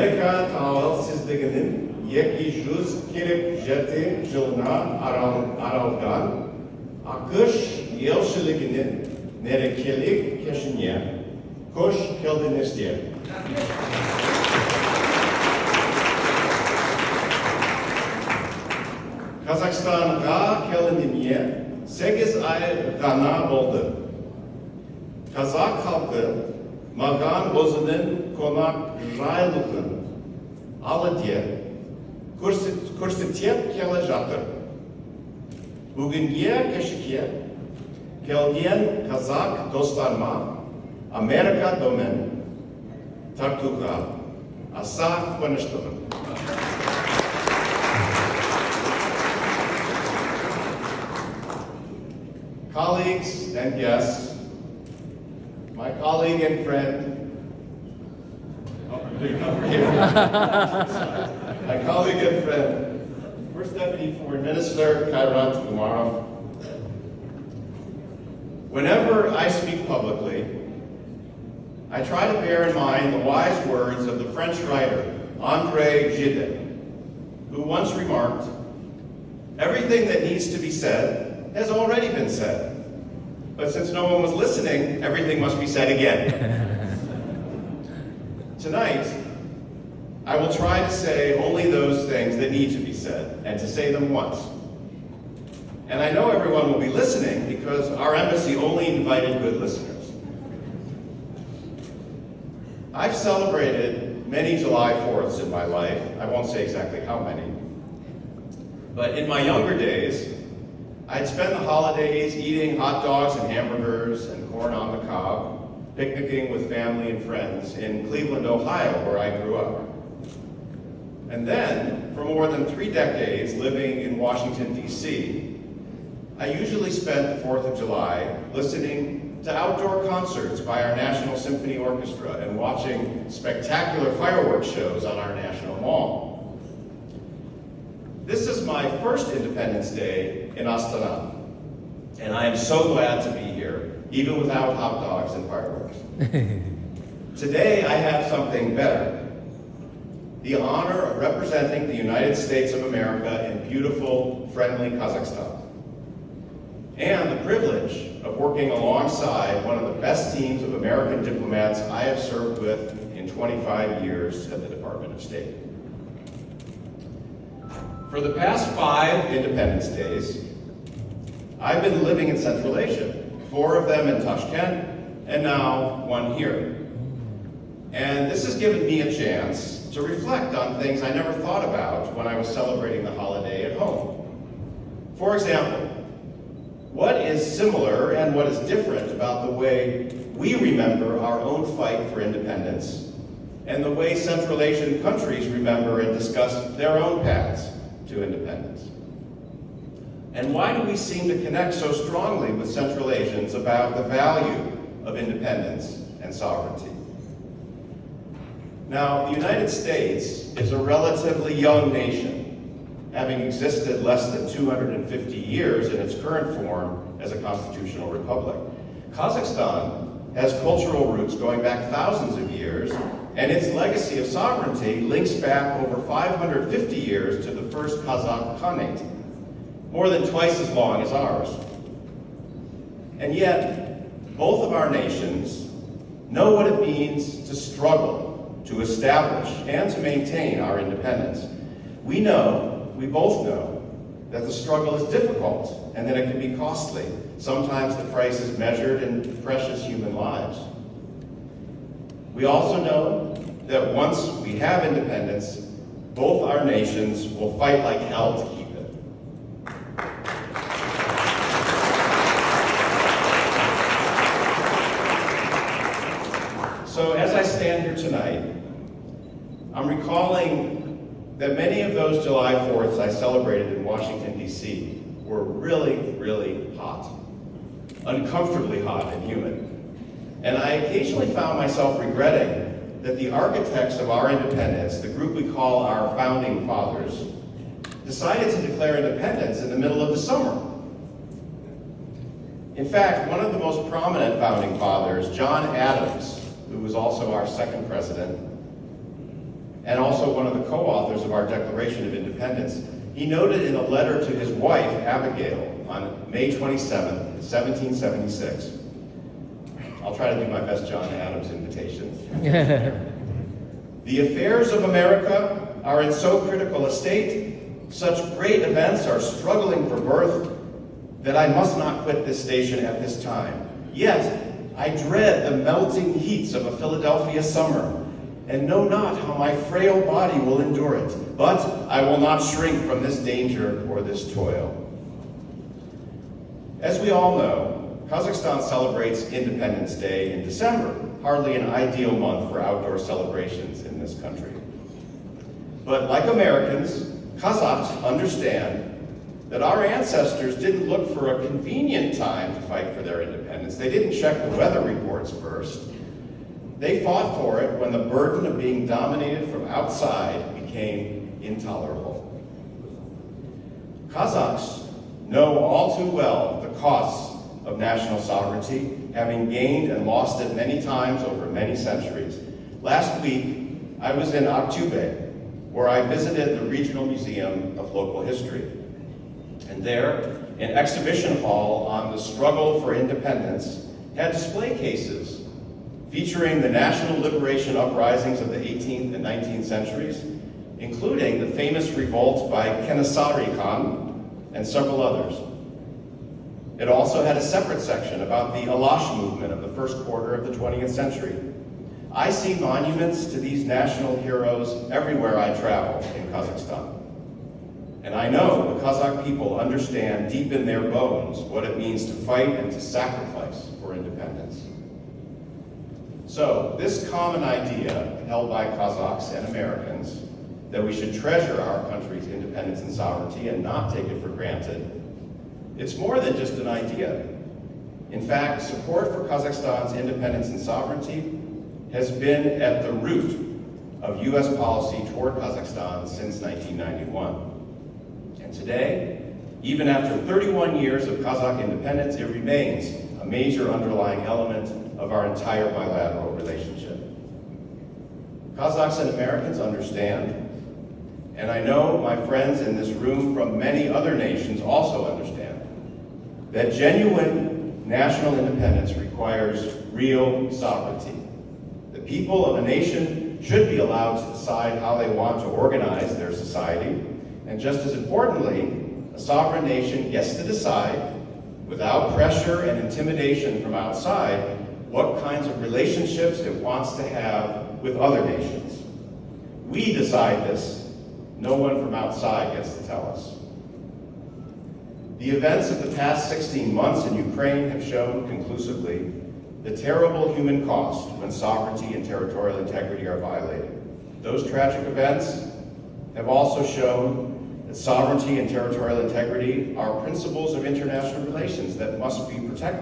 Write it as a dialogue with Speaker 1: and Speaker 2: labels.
Speaker 1: Amerika tağalsızlığının yeki yüz kere jeti жылына aralgan akış yelçiliğinin nerekelik keşinye hoş geldiniz diye. Kazakistan'a gelinimye 8 ay gana oldu. Kazak halkı Magan Bozu'nun konak raylığın alı diye kursitiyet gelecektir. Bugün yer keşikiye geldiğin Kazak dostlarıma Amerika domen tartuka asa konuşturum. Colleagues and guests, my colleague and friend, my colleague and friend, First Deputy Foreign Minister Kairat Umarov. Whenever I speak publicly, I try to bear in mind the wise words of the French writer André Gide, who once remarked, "Everything that needs to be said has already been said. But since no one was listening, everything must be said again." Tonight, I will try to say only those things that need to be said, and to say them once. And I know everyone will be listening because our embassy only invited good listeners. I've celebrated many July 4ths in my life. I won't say exactly how many. But in my younger days, I'd spend the holidays eating hot dogs and hamburgers and corn on the cob, picnicking with family and friends in Cleveland, Ohio, where I grew up. And then, for more than 3 decades living in Washington, D.C., I usually spent the 4th of July listening to outdoor concerts by our National Symphony Orchestra and watching spectacular fireworks shows on our National Mall. This is my first Independence Day in Astana, and I am so glad to be here, even without hot dogs and fireworks. Today, I have something better. The honor of representing the United States of America in beautiful, friendly Kazakhstan. And the privilege of working alongside one of the best teams of American diplomats I have served with in 25 years at the Department of State. For the past 5 Independence Days, I've been living in Central Asia, 4 of them in Tashkent, and now 1 here. And this has given me a chance to reflect on things I never thought about when I was celebrating the holiday at home. For example, what is similar and what is different about the way we remember our own fight for independence and the way Central Asian countries remember and discuss their own paths to independence? And why do we seem to connect so strongly with Central Asians about the value of independence and sovereignty? Now, the United States is a relatively young nation, having existed less than 250 years in its current form as a constitutional republic. Kazakhstan has cultural roots going back thousands of years, and its legacy of sovereignty links back over 550 years to the first Kazakh Khanate, more than twice as long as ours. And yet, both of our nations know what it means to struggle to establish and to maintain our independence. We both know that the struggle is difficult and that it can be costly. Sometimes the price is measured in precious human lives. We also know that once we have independence, both our nations will fight like hell to keep it. So as I stand here tonight, I'm recalling that many of those July 4ths I celebrated in Washington, D.C. were really, really hot, uncomfortably hot and humid. And I occasionally found myself regretting that the architects of our independence, the group we call our founding fathers, decided to declare independence in the middle of the summer. In fact, one of the most prominent founding fathers, John Adams, who was also our second president, and also one of the co-authors of our Declaration of Independence, he noted in a letter to his wife, Abigail, on May 27, 1776, I'll try to do my best John Adams invitation. The affairs of America are in so critical a state, such great events are struggling for birth, that I must not quit this station at this time. Yet, I dread the melting heats of a Philadelphia summer, and know not how my frail body will endure it. But I will not shrink from this danger or this toil. As we all know, Kazakhstan celebrates Independence Day in December, hardly an ideal month for outdoor celebrations in this country. But like Americans, Kazakhs understand that our ancestors didn't look for a convenient time to fight for their independence. They didn't check the weather reports first. They fought for it when the burden of being dominated from outside became intolerable. Kazakhs know all too well the costs of national sovereignty, having gained and lost it many times over many centuries. Last week, I was in Aktobe, where I visited the Regional Museum of Local History. And there, an exhibition hall on the struggle for independence had display cases featuring the national liberation uprisings of the 18th and 19th centuries, including the famous revolt by Kenessari Khan and several others. It also had a separate section about the Alash movement of the first quarter of the 20th century. I see monuments to these national heroes everywhere I travel in Kazakhstan. And I know the Kazakh people understand deep in their bones what it means to fight and to sacrifice for independence. So, this common idea held by Kazakhs and Americans that we should treasure our country's independence and sovereignty and not take it for granted, it's more than just an idea. In fact, support for Kazakhstan's independence and sovereignty has been at the root of U.S. policy toward Kazakhstan since 1991. And today, even after 31 years of Kazakh independence, it remains a major underlying element of our entire bilateral relationship. Kazakhs and Americans understand, and I know my friends in this room from many other nations also understand, that genuine national independence requires real sovereignty. The people of a nation should be allowed to decide how they want to organize their society, and just as importantly, a sovereign nation gets to decide, without pressure and intimidation from outside, what kinds of relationships it wants to have with other nations. We decide this. No one from outside gets to tell us. The events of the past 16 months in Ukraine have shown conclusively the terrible human cost when sovereignty and territorial integrity are violated. Those tragic events have also shown that sovereignty and territorial integrity are principles of international relations that must be protected.